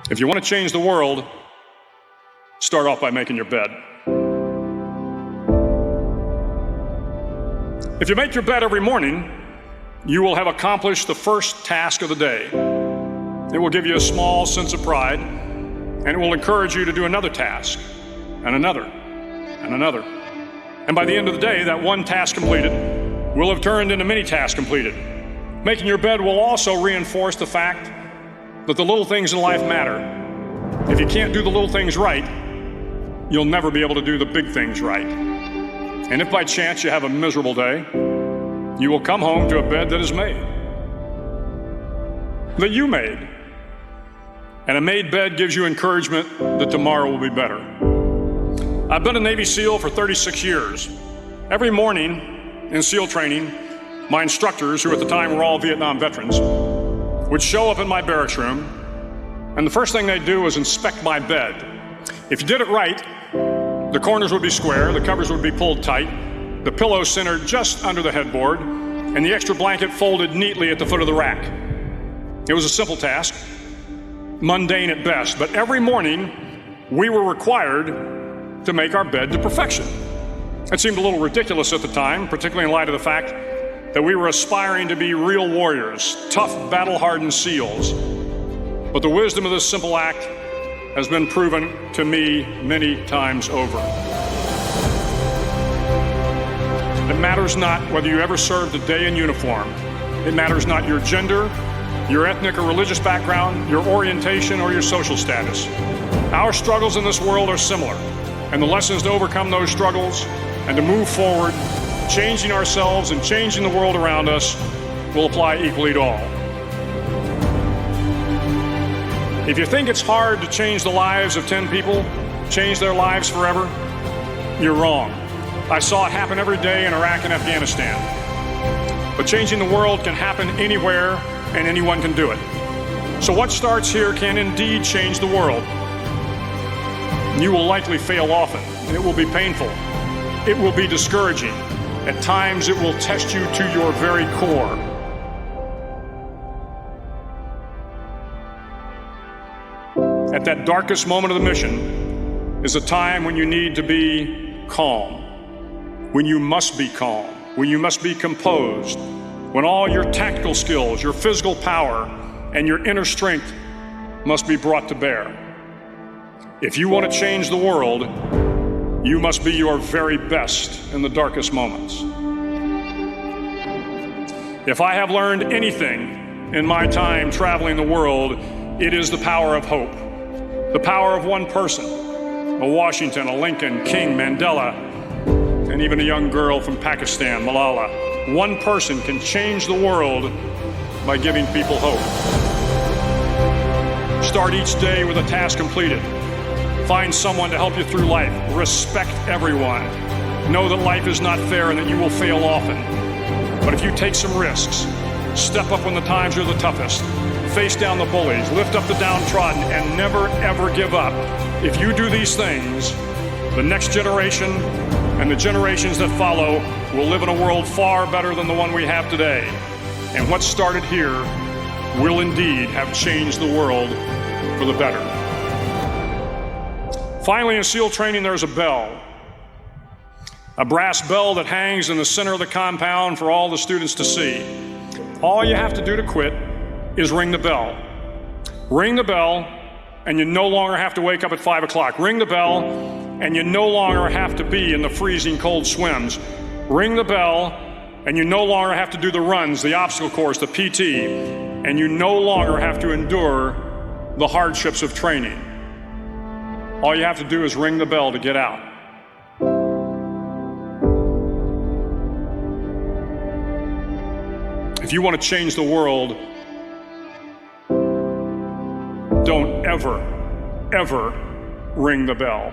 If you want to change the world, start off by making your bed. If you make your bed every morning, you will have accomplished the first task of the day. It will give you a small sense of pride, and it will encourage you to do another task, and another, and another. And by the end of the day, that one task completed will have turned into many tasks completed. Making your bed will also reinforce the fact that the little things in life matter. If you can't do the little things right, you'll never be able to do the big things right. And if by chance you have a miserable day, you will come home to a bed that is made, that you made. And a made bed gives you encouragement that tomorrow will be better. I've been a Navy SEAL for 36 years. Every morning in SEAL training, my instructors, who at the time were all Vietnam veterans, would show up in my barracks room, and the first thing they'd do was inspect my bed. If you did it right, the corners would be square, the covers would be pulled tight, the pillow centered just under the headboard, and the extra blanket folded neatly at the foot of the rack. It was a simple task, mundane at best, but every morning we were required to make our bed to perfection. It seemed a little ridiculous at the time, particularly in light of the fact that we were aspiring to be real warriors, tough, battle-hardened SEALs. But the wisdom of this simple act has been proven to me many times over. It matters not whether you ever served a day in uniform. It matters not your gender, your ethnic or religious background, your orientation, or your social status. Our struggles in this world are similar, and the lessons to overcome those struggles and to move forward, changing ourselves and changing the world around us, will apply equally to all. If you think it's hard to change the lives of 10 people, change their lives forever, you're wrong. I saw it happen every day in Iraq and Afghanistan. But changing the world can happen anywhere, and anyone can do it. So what starts here can indeed change the world. You will likely fail often. It will be painful. It will be discouraging. At times, it will test you to your very core. At that darkest moment of the mission is a time when you need to be calm, when you must be calm, when you must be composed, when all your tactical skills, your physical power, and your inner strength must be brought to bear. If you want to change the world, you must be your very best in the darkest moments. If I have learned anything in my time traveling the world, it is the power of hope. The power of one person, a Washington, a Lincoln, King, Mandela, and even a young girl from Pakistan, Malala. One person can change the world by giving people hope. Start each day with a task completed. Find someone to help you through life. Respect everyone. Know that life is not fair and that you will fail often. But if you take some risks, step up when the times are the toughest, face down the bullies, lift up the downtrodden, and never ever give up. If you do these things, the next generation and the generations that follow will live in a world far better than the one we have today. And what started here will indeed have changed the world for the better. Finally, in SEAL training, there's a bell. A brass bell that hangs in the center of the compound for all the students to see. All you have to do to quit is ring the bell. Ring the bell, and you no longer have to wake up at 5 o'clock. Ring the bell, and you no longer have to be in the freezing cold swims. Ring the bell, and you no longer have to do the runs, the obstacle course, the PT, and you no longer have to endure the hardships of training. All you have to do is ring the bell to get out. If you want to change the world, don't ever, ever ring the bell.